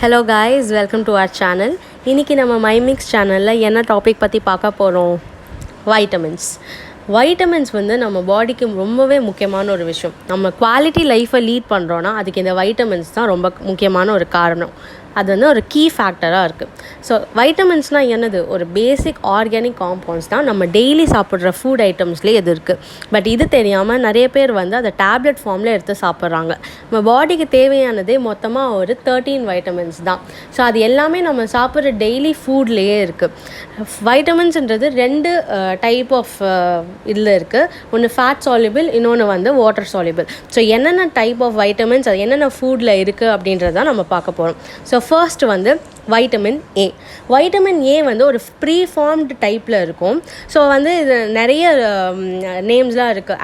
Hello guys, welcome to our channel. இன்னைக்கு நம்ம மைமிக்ஸ் சேனலில் என்ன டாபிக் பற்றி பார்க்க போகிறோம்? வைட்டமின்ஸ் வந்து நம்ம பாடிக்கு ரொம்பவே முக்கியமான ஒரு விஷயம். நம்ம குவாலிட்டி லைஃப்பை லீட் பண்ணுறோன்னா அதுக்கு இந்த வைட்டமின்ஸ் தான் ரொம்ப முக்கியமான ஒரு காரணம். அது வந்து ஒரு கீ ஃபேக்டராக இருக்குது. ஸோ வைட்டமின்ஸ்னால் என்னது? ஒரு பேசிக் ஆர்கானிக் காம்பவுண்ட்ஸ் தான் நம்ம டெய்லி சாப்பிட்ற ஃபுட் ஐட்டம்ஸ்லேயே இது இருக்குது. பட் இது தெரியாமல் நிறைய பேர் வந்து அதை டேப்லெட் ஃபார்மில் எடுத்து சாப்பிட்றாங்க. நம்ம பாடிக்கு தேவையானதே மொத்தமாக ஒரு 13 வைட்டமின்ஸ் தான். ஸோ அது எல்லாமே நம்ம சாப்பிட்ற டெய்லி ஃபுட்லேயே இருக்குது. வைட்டமின்ஸ்ன்றது 2 டைப் ஆஃப் இதில் இருக்குது. ஒன்று ஃபேட் சால்யூபிள், இன்னொன்று வந்து வாட்டர் சால்யூபிள். ஸோ என்னென்ன டைப் ஆஃப் வைட்டமின்ஸ் அது என்னென்ன ஃபுட்டில் இருக்குது அப்படின்றத நம்ம பார்க்க போகிறோம். ஸோ ஃபர்ஸ்ட் வந்து வைட்டமின் ஏ. வைட்டமின் ஏ வந்து ஒரு ப்ரீஃபார்ம்டு டைப்பில் இருக்கும். ஸோ வந்து இது நிறைய நேம்ஸ்லாம் இருக்குது.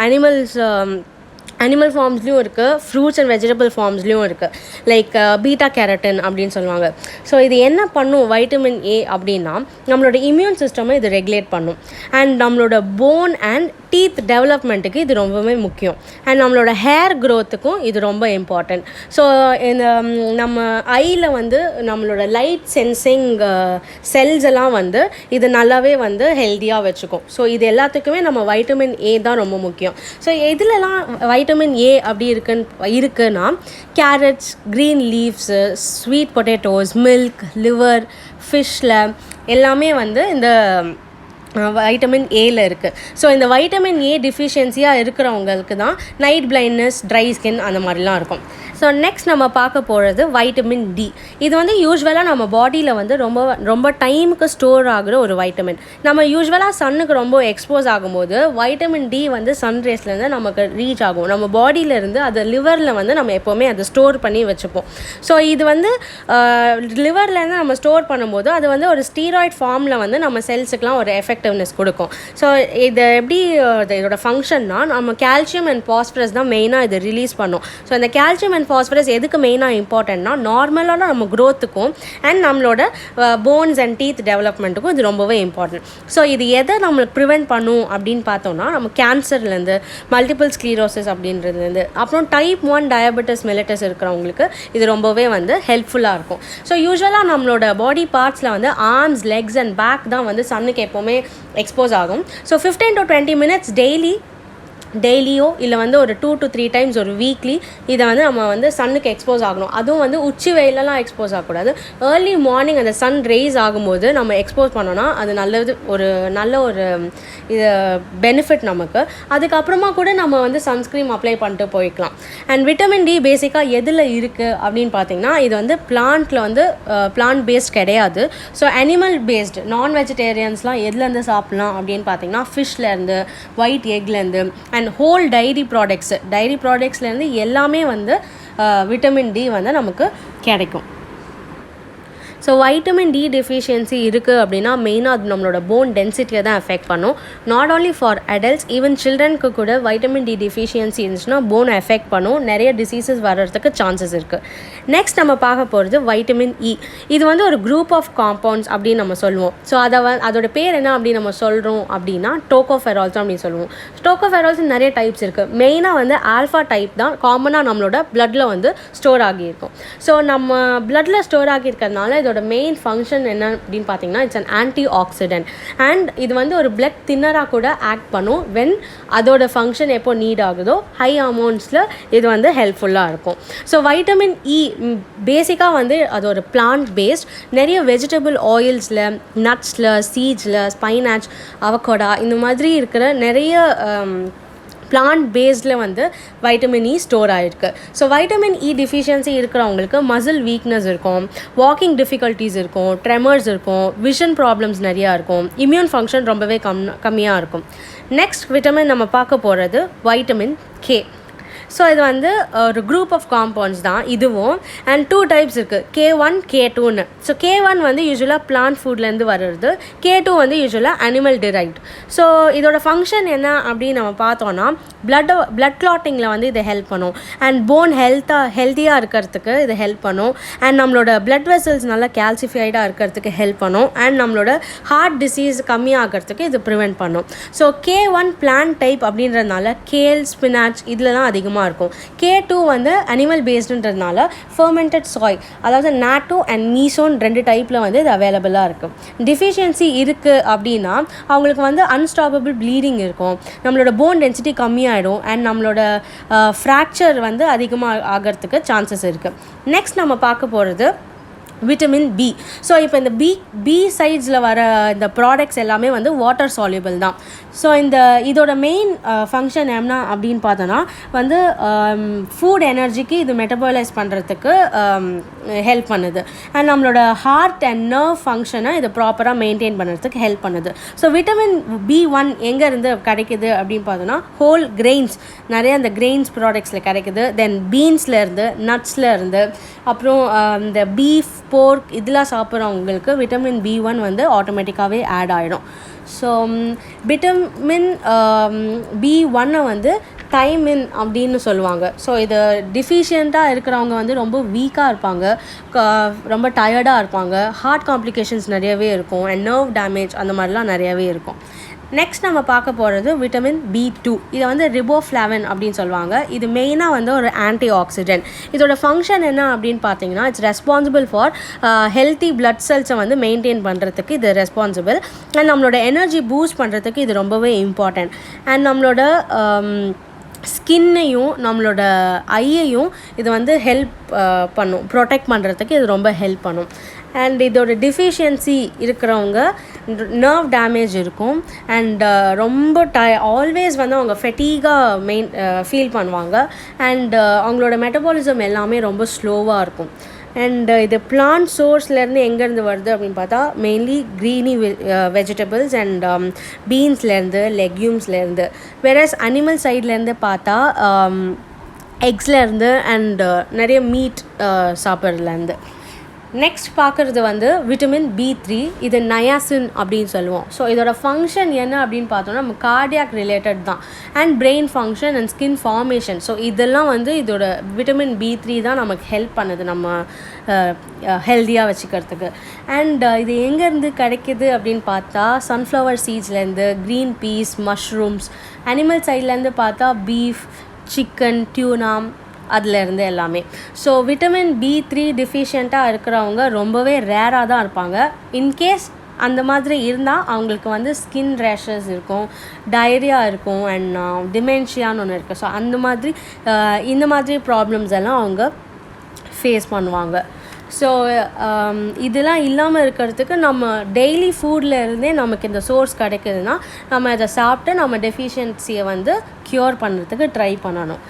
அனிமல் ஃபார்ம்ஸ்லேயும் இருக்குது, ஃப்ரூட்ஸ் அண்ட் வெஜிடபிள் ஃபார்ம்ஸ்லேயும் இருக்குது. லைக் பீட்டா கேரட்டின் அப்படின்னு சொல்லுவாங்க. ஸோ இது என்ன பண்ணும் வைட்டமின் ஏ அப்படின்னா, நம்மளோட இம்யூன் சிஸ்டமை இது ரெகுலேட் பண்ணும். அண்ட் நம்மளோட போன் அண்ட் டீத் டெவலப்மெண்ட்டுக்கு இது ரொம்பவே முக்கியம். அண்ட் நம்மளோட ஹேர் க்ரோத்துக்கும் இது ரொம்ப இம்பார்ட்டண்ட். ஸோ இந்த நம்ம ஐயில் வந்து நம்மளோட லைட் சென்சிங் செல்ஸ் எல்லாம் வந்து இது நல்லாவே வந்து ஹெல்த்தியாக வச்சுக்கும். ஸோ இது எல்லாத்துக்குமே நம்ம வைட்டமின் ஏ தான் ரொம்ப முக்கியம். ஸோ எதுலலாம் வைட்டமின் ஏ அப்படி இருக்குன்னா carrots, green leaves, sweet potatoes, milk, liver, ஃபிஷ்ஷில் எல்லாமே வந்து இந்த வைட்டமின் ஏல இருக்குது. ஸோ இந்த வைட்டமின் ஏ டிஃபிஷியன்சியாக இருக்கிறவங்களுக்கு தான் நைட் பிளைண்ட்னஸ், ட்ரை ஸ்கின் அந்த மாதிரிலாம் இருக்கும். ஸோ நெக்ஸ்ட் நம்ம பார்க்க போகிறது வைட்டமின் டி. இது வந்து யூஸ்வலாக நம்ம பாடியில் வந்து ரொம்ப டைமுக்கு ஸ்டோர் ஆகுற ஒரு வைட்டமின். நம்ம யூஸ்வலாக சன்னுக்கு ரொம்ப எக்ஸ்போஸ் ஆகும்போது வைட்டமின் டி வந்து சன் ரேஸ்லேருந்து நமக்கு ரீச் ஆகும். நம்ம பாடியிலேருந்து அது லிவரில் வந்து நம்ம எப்போவுமே அதை ஸ்டோர் பண்ணி வச்சுப்போம். ஸோ இது வந்து லிவர்லேருந்து நம்ம ஸ்டோர் பண்ணும்போது அது வந்து ஒரு ஸ்டீராய்ட் ஃபார்மில் வந்து நம்ம செல்ஸுக்கெலாம் ஒரு எஃபெக்டிவ்னஸ் கொடுக்கும். ஸோ இது எப்படி இதோட ஃபங்க்ஷன்னா, நம்ம கால்சியம் அண்ட் பாஸ்பரஸ் தான் மெயினாக இது ரிலீஸ் பண்ணும். ஸோ இந்த கால்சியம் அண்ட் பாஸ்பரஸ் எதுக்கு மெயினாக இம்பார்ட்டன்ட்னா, நார்மலான நம்ம க்ரோத்துக்கும் அண்ட் நம்மளோட போன்ஸ் அண்ட் டீத் டெவலப்மெண்ட்டுக்கும் இது ரொம்பவே இம்பார்ட்டன்ட். ஸோ இது எதை நம்மளுக்கு ப்ரிவெண்ட் பண்ணும் அப்படின்னு பார்த்தோம்னா, நம்ம கேன்சர்லேருந்து, மல்டிபிள் ஸ்க்ளீரோசிஸ் அப்படின்றதுலேருந்து, அப்புறம் டைப் 1 டயபெட்டிஸ் மெலிட்டஸ் இருக்கிறவங்களுக்கு இது ரொம்பவே வந்து ஹெல்ப்ஃபுல்லாக இருக்கும். ஸோ யூஸ்வலாக நம்மளோட பாடி பார்ட்ஸில் வந்து ஆர்ம்ஸ், லெக்ஸ் அண்ட் பேக் தான் வந்து சன்னுக்கு எப்போவுமே எக்ஸ்போஸ் ஆகும். ஸோ 15 to 20 minutes டெய்லியோ இல்லை வந்து ஒரு 2 to 3 times ஒரு வீக்லி இதை வந்து நம்ம வந்து சன்னுக்கு எக்ஸ்போஸ் ஆகணும். அதுவும் வந்து உச்சி வெயிலெலாம் எக்ஸ்போஸ் ஆகக்கூடாது. ஏர்லி மார்னிங் அந்த சன் ரேஸ் ஆகும்போது நம்ம எக்ஸ்போஸ் பண்ணோன்னா அது நல்ல ஒரு இது பெனிஃபிட் நமக்கு. அதுக்கப்புறமா கூட நம்ம வந்து சன்ஸ்க்ரீம் அப்ளை பண்ணிட்டு போய்க்கலாம். அண்ட் விட்டமின் டி பேசிக்காக எதில் இருக்குது அப்படின்னு பார்த்தீங்கன்னா, இது வந்து பிளான்ட்டில் வந்து பிளான்ட் பேஸ்ட் கிடையாது. ஸோ அனிமல் பேஸ்டு நான் வெஜிடேரியன்ஸ்லாம் எதுலேருந்து சாப்பிட்லாம் அப்படின்னு பார்த்தீங்கன்னா, ஃபிஷ்லேருந்து, ஒயிட் எக்லேருந்து அண்ட் ஹோல் டைரி ப்ராடக்ட்ஸ்லேருந்து எல்லாமே வந்து விட்டமின் டி வந்து நமக்கு கிடைக்கும். ஸோ வைட்டமின் டி டெஃபிஷியன்சி இருக்குது அப்படின்னா மெயினாக அது நம்மளோட போன் டென்சிட்டியை தான் எஃபெக்ட் பண்ணும். Not only for adults, even சில்ட்ரனுக்கு கூட வைட்டமின் டி டெஃபிஷியன்சி இருந்துச்சுன்னா போனை எஃபெக்ட் பண்ணும். நிறைய டிசீசஸ் வர்றதுக்கு சான்சஸ் இருக்குது. நெக்ஸ்ட் நம்ம பார்க்க போகிறது வைட்டமின் இ. இது வந்து ஒரு குரூப் ஆஃப் காம்பவுண்ட்ஸ் அப்படின்னு நம்ம சொல்லுவோம். ஸோ அதோட பேர் என்ன அப்படின்னு நம்ம சொல்கிறோம் அப்படின்னா டோகோஃபெரால்ஸ் அப்படின்னு சொல்லுவோம். டோகோஃபெரால்ஸ் நிறைய டைப்ஸ் இருக்குது. மெயினாக வந்து ஆல்ஃபா டைப் தான் காமனாக நம்மளோட பிளட்டில் வந்து ஸ்டோர் ஆகியிருக்கும். ஸோ நம்ம பிளட்டில் ஸ்டோர் ஆகியிருக்கிறதுனால இதோட மெயின் ஃபங்க்ஷன் என்ன அப்படின்னு பார்த்தீங்கன்னா, it's an anti accident. And இது வந்து ஒரு பிளட் தின்னராக கூட ஆக்ட் பண்ணும். வென் அதோட ஃபங்க்ஷன் எப்போ நீட் ஆகுதோ ஹை அமௌண்ட்ஸில் இது வந்து ஹெல்ப்ஃபுல்லாக இருக்கும். ஸோ வைட்டமின் இ பேசிக்காக வந்து அது ஒரு பிளான்ட் பேஸ்ட். நிறைய வெஜிடபிள் ஆயில்ஸில், நட்ஸில், சீட்ஸில், ஸ்பைனாச், அவகோடா இந்த மாதிரி இருக்கிற நிறைய பிளான்ட் பேஸ்டில் வந்து வைட்டமின் இ ஸ்டோர் ஆகிருக்கு. ஸோ வைட்டமின் இ டிஃபிஷியன்சி இருக்கிறவங்களுக்கு மசில் வீக்னஸ் இருக்கும், வாக்கிங் டிஃபிகல்ட்டிஸ் இருக்கும், ட்ரெமர்ஸ் இருக்கும், விஷன் ப்ராப்ளம்ஸ் நிறையா இருக்கும், இம்யூன் ஃபங்க்ஷன் ரொம்பவே கம்மியாக இருக்கும். நெக்ஸ்ட் விட்டமின் நம்ம பார்க்க போகிறது வைட்டமின் கே. ஸோ இது வந்து ஒரு குரூப் ஆஃப் காம்பவுண்ட்ஸ் தான் இதுவும். அண்ட் 2 டைப்ஸ் இருக்குது, K1, K2ன்னு. ஸோ K1 வந்து யூஸ்வலாக பிளான்ட் ஃபுட்லேருந்து வர்றது, K2 வந்து யூஸ்வலாக அனிமல் டிரைவ்ட். ஸோ இதோட ஃபங்க்ஷன் என்ன அப்படின்னு நம்ம பார்த்தோன்னா, பிளட் கிளாட்டிங்கில் வந்து இது ஹெல்ப் பண்ணும். அண்ட் போன் ஹெல்த்தியாக இருக்கிறதுக்கு இது ஹெல்ப் பண்ணும். அண்ட் நம்மளோட பிளட் வெசல்ஸ் நல்லா கால்சிஃபைடாக இருக்கிறதுக்கு ஹெல்ப் பண்ணும். அண்ட் நம்மளோட ஹார்ட் டிசீஸ் கம்மியாகிறதுக்கு இது ப்ரிவெண்ட் பண்ணும். ஸோ K1 பிளான்ட் டைப் அப்படின்றதுனால கேல், ஸ்பினாச் இதில் தான் அதிகமாக அதிகமாக இருக்கும். K2 வந்து அனிமல் பேஸ்டுன்றதுனால ஃபர்மெண்டட் சாய், அதாவது நாட்டோ அண்ட் மீசோன் 2 டைப்பில் வந்து இது அவைலபிளாக இருக்குது. டிஃபிஷியன்சி இருக்குது அப்படின்னா அவங்களுக்கு வந்து அன்ஸ்டாப்பபிள் ப்ளீடிங் இருக்கும், நம்மளோட போன் டென்சிட்டி கம்மியாகிடும், அண்ட் நம்மளோட ஃப்ராக்சர் வந்து அதிகமாக ஆகிறதுக்கு சான்சஸ் இருக்குது. நெக்ஸ்ட் நம்ம பார்க்க போகிறது விட்டமின் பி. ஸோ இப்போ இந்த பி சைட்ஸில் வர இந்த ப்ராடக்ட்ஸ் எல்லாமே வந்து வாட்டர் சால்யூபிள் தான். ஸோ இதோட மெயின் ஃபங்க்ஷன் என்ன அப்படின்னு பார்த்தோன்னா வந்து ஃபுட் எனர்ஜிக்கு இது மெட்டபாலைஸ் பண்ணுறதுக்கு ஹெல்ப் பண்ணுது, அண்ட் நம்மளோட ஹார்ட் அண்ட் நர்வ் ஃபங்க்ஷனை இது ப்ராப்பராக மெயின்டைன் பண்ணுறதுக்கு ஹெல்ப் பண்ணுது. ஸோ விட்டமின் B1 எங்கேருந்து கிடைக்குது அப்படின்னு பார்த்தோன்னா ஹோல் கிரெயின்ஸ், நிறைய அந்த கிரெயின்ஸ் ப்ராடக்ட்ஸில் கிடைக்குது. தென் பீன்ஸ்லேருந்து, நட்ஸ்லேருந்து, அப்புறம் இந்த பீஃப், போர்க் இதெல்லாம் சாப்பிட்றவங்களுக்கு விட்டமின் B1 வந்து ஆட்டோமேட்டிக்காகவே ஆட் ஆகிடும். ஸோ விட்டமின் B1 வந்து தைமின் அப்படின்னு சொல்லுவாங்க. ஸோ இது டிஃபிஷியண்ட்டாக இருக்கிறவங்க வந்து ரொம்ப வீக்காக இருப்பாங்க, ரொம்ப டயர்டாக இருப்பாங்க, ஹார்ட் காம்ப்ளிகேஷன்ஸ் நிறையவே இருக்கும், அண்ட் நர்வ் டேமேஜ் அந்த மாதிரிலாம் நிறையவே இருக்கும். நெக்ஸ்ட் நம்ம பார்க்க போகிறது விட்டமின் B2. இதை வந்து ரிபோஃப்ளாவின் அப்படின்னு சொல்லுவாங்க. இது மெயினாக வந்து ஒரு ஆன்டி ஆக்சிடென்ட். இதோட ஃபங்க்ஷன் என்ன அப்படின்னு பார்த்தீங்கன்னா it's responsible for healthy blood செல்ஸை வந்து மெயின்டைன் பண்ணுறதுக்கு இது ரெஸ்பான்சிபிள், அண்ட் நம்மளோட எனர்ஜி பூஸ்ட் பண்ணுறதுக்கு இது ரொம்பவே இம்பார்ட்டண்ட், அண்ட் நம்மளோட ஸ்கின்னையும் நம்மளோட ஐயையும் இது வந்து ஹெல்ப் பண்ணும், ப்ரொடெக்ட் பண்ணுறதுக்கு இது ரொம்ப ஹெல்ப் பண்ணும். அண்ட் இதோட டிஃபிஷியன்சி இருக்கிறவங்க நர்வ் டேமேஜ் இருக்கும், அண்ட் ரொம்ப ஆல்வேஸ் வந்து அவங்க ஃபெட்டீகாக ஃபீல் பண்ணுவாங்க, அண்ட் அவங்களோட மெட்டபாலிசம் எல்லாமே ரொம்ப ஸ்லோவாக இருக்கும். அண்ட் இது பிளான்ட் சோர்ஸ்லேருந்து எங்கேருந்து வருது அப்படின்னு பார்த்தா மெயின்லி க்ரீனி வெஜிடபிள்ஸ் அண்ட் பீன்ஸ்லேருந்து, லெக்யூம்ஸ்லேருந்து. வேறஸ் அனிமல் சைட்லேருந்து பார்த்தா எக்ஸ்லேருந்து அண்ட் நிறைய மீட் சாப்பிட்றதுலேருந்து. நெக்ஸ்ட் பார்க்குறது வந்து விட்டமின் B3. இது நயாசின் அப்படின்னு சொல்லுவோம். ஸோ இதோட ஃபங்க்ஷன் என்ன அப்படின்னு பார்த்தோன்னா நம்ம கார்டியாக் ரிலேட்டட் தான், and brain function and skin formation. So இதெல்லாம் வந்து இதோட விட்டமின் B3 தான் நமக்கு ஹெல்ப் பண்ணுது நம்ம ஹெல்த்தியாக வச்சுக்கிறதுக்கு. அண்ட் இது எங்கேருந்து கிடைக்கிது அப்படின்னு பார்த்தா சன்ஃப்ளவர் சீட்ஸ்லேருந்து, க்ரீன் பீஸ், மஷ்ரூம்ஸ். அனிமல் சைட்லேருந்து பார்த்தா பீஃப், சிக்கன், டியூனா, அதிலேருந்து எல்லாமே. ஸோ விட்டமின் B3 டிஃபிஷியண்ட்டாக இருக்கிறவங்க ரொம்பவே ரேராக தான் இருப்பாங்க. இன்கேஸ் அந்த மாதிரி இருந்தால் அவங்களுக்கு வந்து ஸ்கின் ரேஷஸ் இருக்கும், டயரியா இருக்கும், அண்ட் டிமென்ஷியான்னு ஒன்று இருக்குது. ஸோ அந்த மாதிரி இந்த மாதிரி ப்ராப்ளம்ஸ் எல்லாம் அவங்க ஃபேஸ் பண்ணுவாங்க. ஸோ இதெல்லாம் இல்லாமல் இருக்கிறதுக்கு நம்ம டெய்லி ஃபுட்டில் இருந்தே நமக்கு இந்த சோர்ஸ் கிடைக்குதுன்னா நம்ம இதை சாப்பிட்டு நம்ம டெஃபிஷியன்சியை வந்து க்யூர் பண்ணுறதுக்கு ட்ரை பண்ணணும்.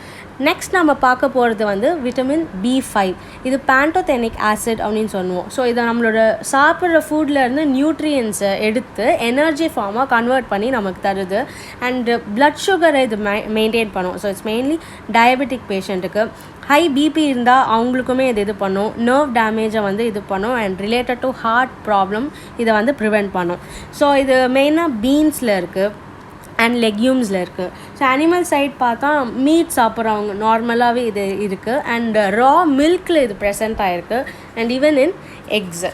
நெக்ஸ்ட் நம்ம பார்க்க போகிறது வந்து விட்டமின் B5. இது பேண்டோதெனிக் ஆசிட் அப்படின்னு சொல்லுவோம். ஸோ இதை நம்மளோட சாப்பிட்ற ஃபுட்லேருந்து நியூட்ரியன்ஸை எடுத்து எனர்ஜி ஃபார்மாக கன்வெர்ட் பண்ணி நமக்கு தருது, அண்டு பிளட் சுகரை இது மெயின்டைன் பண்ணும். ஸோ இட்ஸ் மெயின்லி டயபெட்டிக் பேஷண்ட்டுக்கு. ஹை பிபி இருந்தால் அவங்களுக்குமே இது பண்ணும், நர்வ் டேமேஜை வந்து இது பண்ணும், and related to heart problem இதை வந்து ப்ரிவெண்ட் பண்ணும். ஸோ இது மெயினாக பீன்ஸில் இருக்குது அண்ட் லெக்யூம்ஸில் இருக்குது. ஸோ அனிமல் சைட் பார்த்தா மீட் சாப்பிட்றவங்க நார்மலாகவே இது இருக்குது, அண்ட் ரா மில்கில் இது ப்ரெசென்ட் ஆகிருக்கு, and even in X.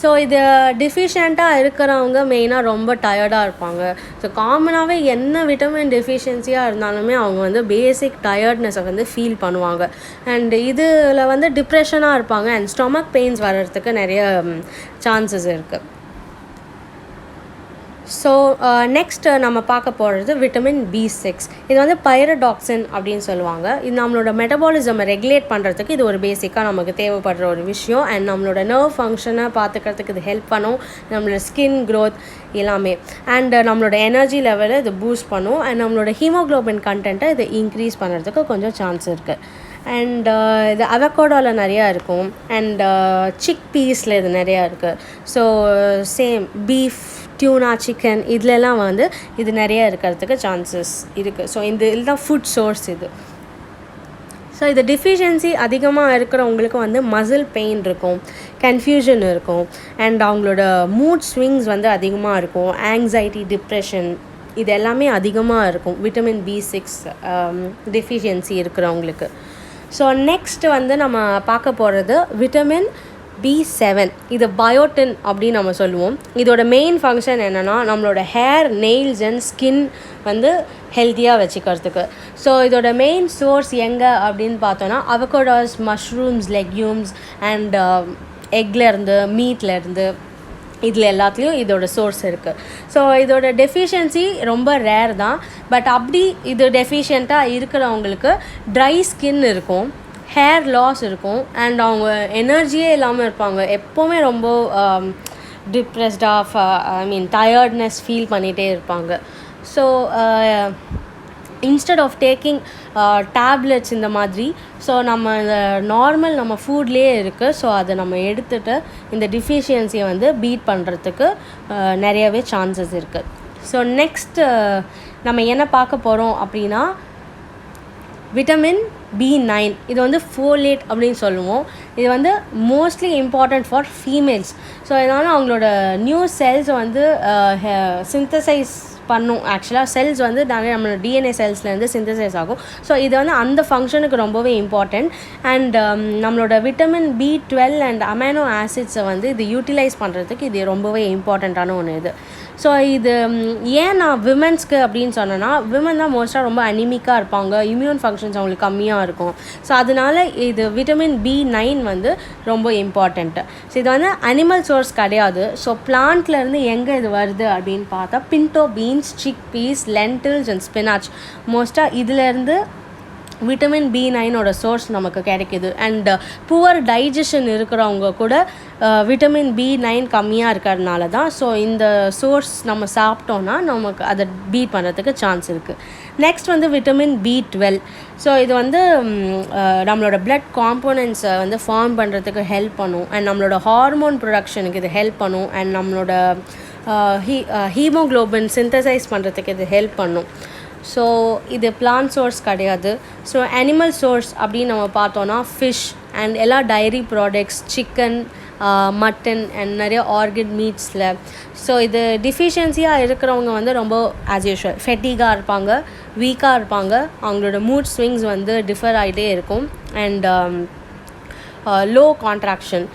So இது டிஃபிஷியண்ட்டாக இருக்கிறவங்க மெயினாக ரொம்ப டயர்டாக இருப்பாங்க. ஸோ காமனாகவே என்ன விட்டமின் டெஃபிஷியன்சியாக இருந்தாலுமே அவங்க வந்து பேசிக் டயர்ட்னஸை வந்து ஃபீல் பண்ணுவாங்க, அண்ட் இதில் வந்து டிப்ரெஷனாக இருப்பாங்க, அண்ட் ஸ்டொமக் பெயின்ஸ் வர்றதுக்கு நிறைய சான்சஸ் இருக்குது. ஸோ நெக்ஸ்ட்டு நம்ம பார்க்க போகிறது விட்டமின் B6. இது வந்து பைரடாக்சின் அப்படின்னு சொல்லுவாங்க. இது நம்மளோட மெட்டபாலிசமை ரெகுலேட் பண்ணுறதுக்கு இது ஒரு பேசிக்காக நமக்கு தேவைப்படுற ஒரு விஷயம், அண்ட் நம்மளோட நர்வ் ஃபங்க்ஷனை பார்த்துக்கிறதுக்கு இது ஹெல்ப் பண்ணும், நம்மளோட ஸ்கின் க்ரோத் எல்லாமே, அண்ட் நம்மளோட எனர்ஜி லெவலை இது பூஸ்ட் பண்ணும், அண்ட் நம்மளோட ஹீமோக்ளோபின் கண்டென்ட்டை இது இன்க்ரீஸ் பண்ணுறதுக்கு கொஞ்சம் சான்ஸ் இருக்குது. அண்ட் இது அவகோடோவில் நிறையா இருக்கும், அண்ட் சிக் பீஸில் இது நிறையா இருக்குது. So same beef, tuna, chicken இதிலெல்லாம் வந்து இது நிறைய இருக்கிறதுக்கு சான்சஸ் இருக்குது. ஸோ இதுதான் ஃபுட் சோர்ஸ் இது. ஸோ இது டிஃபிஷியன்சி அதிகமாக இருக்கிறவங்களுக்கு வந்து மசில் பெயின் இருக்கும், கன்ஃபியூஷன் இருக்கும், அண்ட் அவங்களோட மூட் ஸ்விங்ஸ் வந்து அதிகமாக இருக்கும், ஆங்ஸைட்டி, டிப்ரெஷன் இது எல்லாமே அதிகமாக இருக்கும் விட்டமின் B6 டிஃபிஷியன்சி இருக்கிறவங்களுக்கு. ஸோ நெக்ஸ்ட்டு வந்து நம்ம பார்க்க போகிறது விட்டமின் B7. இது பயோட்டின் அப்படின்னு நம்ம சொல்லுவோம். இதோட மெயின் ஃபங்க்ஷன் என்னென்னா நம்மளோட ஹேர், நெயில்ஸ் அண்ட் ஸ்கின் வந்து ஹெல்த்தியாக வச்சுக்கிறதுக்கு. ஸோ இதோட மெயின் சோர்ஸ் எங்கே அப்படின்னு பார்த்தோன்னா அவகோடாஸ், மஷ்ரூம்ஸ், லெக்யூம்ஸ் அண்ட் எக்லேருந்து, மீட்லேருந்து, இதில் எல்லாத்துலேயும் இதோட சோர்ஸ் இருக்குது. ஸோ இதோட டெஃபிஷியன்சி ரொம்ப ரேர் தான். பட் அப்படி இது டெஃபிஷியண்ட்டாக இருக்கிறவங்களுக்கு ட்ரை ஸ்கின் இருக்கும், ஹேர் லாஸ் இருக்கும், அண்ட் அவங்க எனர்ஜியே இல்லாமல் இருப்பாங்க. எப்போவுமே ரொம்ப டிப்ரெஸ்டாக டயர்ட்னஸ் ஃபீல் பண்ணிகிட்டே இருப்பாங்க. So instead of taking tablets இந்த மாதிரி, ஸோ நம்ம இந்த நார்மல் நம்ம ஃபுட்லேயே இருக்குது. ஸோ அதை நம்ம எடுத்துகிட்டு இந்த டிஃபிஷியன்சியை வந்து பீட் பண்ணுறதுக்கு நிறையவே சான்சஸ் இருக்குது. ஸோ நெக்ஸ்ட் நம்ம என்ன பார்க்க போகிறோம் அப்படின்னா விட்டமின் B9. இது வந்து ஃபோலேட் அப்படின்னு சொல்லுவோம். இது வந்து mostly important for females. So இதனால் அவங்களோட நியூ செல்ஸ் வந்து சிந்தசைஸ் பண்ணும். ஆக்சுவலாக செல்ஸ் வந்து நிறைய நம்மளோட DNA செல்ஸ்லேருந்து சிந்தசைஸ் ஆகும். ஸோ இது வந்து அந்த ஃபங்க்ஷனுக்கு ரொம்பவே இம்பார்ட்டண்ட். அண்ட் நம்மளோட விட்டமின் B12 அண்ட் அமைனோ ஆசிட்ஸை வந்து இது யூட்டிலைஸ் பண்ணுறதுக்கு இது ரொம்பவே இம்பார்ட்டண்ட்டான ஒன்று இது. ஸோ இது ஏன் நான் விமென்ஸ்க்கு அப்படின்னு சொன்னேன்னா, விமன் தான் மோஸ்ட்டாக ரொம்ப அனிமிக்காக இருப்பாங்க, இம்யூன் ஃபங்க்ஷன்ஸ் அவங்களுக்கு கம்மியாக இருக்கும். ஸோ அதனால் இது விட்டமின் B9 வந்து ரொம்ப இம்பார்ட்டண்ட்டு. ஸோ இது வந்து அனிமல் சோர்ஸ் கிடையாது. ஸோ பிளான்ட்லேருந்து எங்கே இது வருது அப்படின்னு பார்த்தா pinto beans, chick peas, lentils and spinach, மோஸ்ட்டாக இதிலேருந்து விட்டமின் B9ஓட சோர்ஸ் நமக்கு கிடைக்கிது. அண்ட் புவர் டைஜஷன் இருக்கிறவங்க கூட விட்டமின் B9 கம்மியாக இருக்கிறதுனால தான். ஸோ இந்த சோர்ஸ் நம்ம சாப்பிட்டோன்னா நமக்கு அதை பீட் பண்ணுறதுக்கு சான்ஸ் இருக்குது. நெக்ஸ்ட் வந்து விட்டமின் B12. ஸோ இது வந்து நம்மளோட பிளட் காம்போனன்ட்ஸை வந்து ஃபார்ம் பண்ணுறதுக்கு ஹெல்ப் பண்ணும். அண்ட் நம்மளோட ஹார்மோன் ப்ரொடக்ஷனுக்கு இது ஹெல்ப் பண்ணும். அண்ட் நம்மளோட ஹீமோக்ளோபின் சிந்தசைஸ் பண்ணுறதுக்கு இது ஹெல்ப் பண்ணும். ஸோ இது பிளான்ட் சோர்ஸ் கிடையாது. ஸோ அனிமல் சோர்ஸ் அப்படின்னு நம்ம பார்த்தோன்னா ஃபிஷ் அண்ட் எல்லா diary products, chicken, mutton and நிறைய ஆர்கன் மீட்ஸில். ஸோ இது டிஃபிஷியன்சியாக இருக்கிறவங்க வந்து ரொம்ப ஆஸ் யூஷுவல் ஃபெட்டிகாக இருப்பாங்க, வீக்காக இருப்பாங்க, அவங்களோட மூட் ஸ்விங்ஸ் வந்து டிஃபர் ஆகிட்டே இருக்கும். அண்ட் லோ கான்ட்ராக்ஷன்,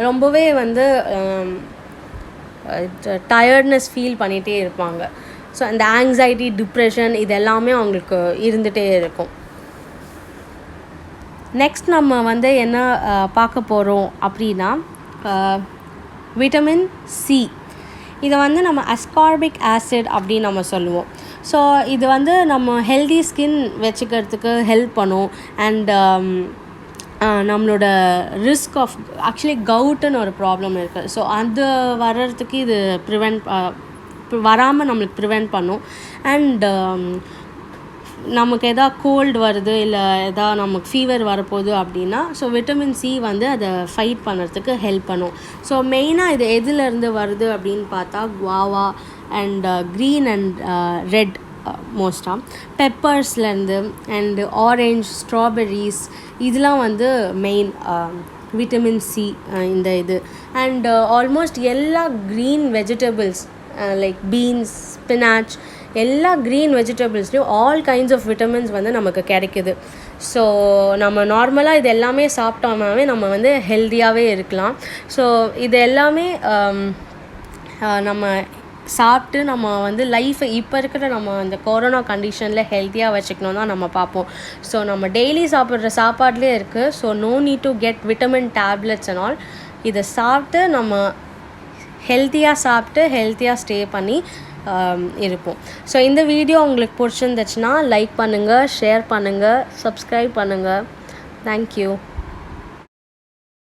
ரொம்பவே வந்து டயர்ட்னஸ் ஃபீல் பண்ணிகிட்டே இருப்பாங்க. ஸோ அந்த ஆங்ஸைட்டி, டிப்ரெஷன் இது எல்லாமே அவங்களுக்கு இருந்துகிட்டே இருக்கும். நெக்ஸ்ட் நம்ம வந்து என்ன பார்க்க போகிறோம் அப்படின்னா விட்டமின் C. இதை வந்து நம்ம அஸ்கார்பிக் ஆசிட் அப்படின்னு நம்ம சொல்லுவோம். ஸோ இது வந்து நம்ம ஹெல்தி ஸ்கின் வச்சுக்கிறதுக்கு ஹெல்ப் பண்ணும். அண்ட் நம்மளோட ரிஸ்க் ஆஃப் ஆக்சுவலி கவுட்டுன்னு ஒரு ப்ராப்ளம் இருக்குது. ஸோ அது வர்றதுக்கு இது வராமல் நம்மளுக்கு ப்ரிவெண்ட் பண்ணும். அண்ட் நமக்கு எதாவது கோல்டு வருது, இல்லை எதாவது நமக்கு ஃபீவர் வரப்போகுது அப்படின்னா, ஸோ விட்டமின் C வந்து அதை ஃபைட் பண்ணுறதுக்கு ஹெல்ப் பண்ணும். ஸோ மெயினாக இது எதுலேருந்து வருது அப்படின்னு பார்த்தா guava and green and red மோஸ்ட்டாக, பெப்பர்ஸ்லேருந்து அண்டு ஆரஞ்ச், ஸ்ட்ராபெர்ரிஸ், இதெல்லாம் வந்து மெயின் விட்டமின் C இந்த இது. அண்ட் ஆல்மோஸ்ட் எல்லா green vegetables like beans, spinach, எல்லா க்ரீன் வெஜிடபிள்ஸ்லேயும் ஆல் கைண்ட்ஸ் ஆஃப் விட்டமின்ஸ் வந்து நமக்கு கிடைக்குது. ஸோ நம்ம நார்மலாக இது எல்லாமே சாப்பிட்டோம்னாவே நம்ம வந்து ஹெல்த்தியாகவே இருக்கலாம். ஸோ இது எல்லாமே நம்ம சாப்பிட்டு நம்ம வந்து லைஃப்பை இப்போ இருக்கிற நம்ம அந்த கொரோனா கண்டிஷனில் ஹெல்த்தியாக வச்சுக்கணும் தான் நம்ம பார்ப்போம். ஸோ நம்ம டெய்லி சாப்பிட்ற சாப்பாட்லேயே இருக்குது. So no need to get vitamin tablets and all. இதை சாப்பிட்டு நம்ம ஹெல்த்தியாக சாப்பிட்டு ஹெல்த்தியாக ஸ்டே பண்ணி இருப்போம். ஸோ இந்த வீடியோ உங்களுக்கு பிடிச்சிருந்துச்சுன்னா லைக் பண்ணுங்கள், ஷேர் பண்ணுங்கள், சப்ஸ்கிரைப் பண்ணுங்கள். தேங்க்யூ.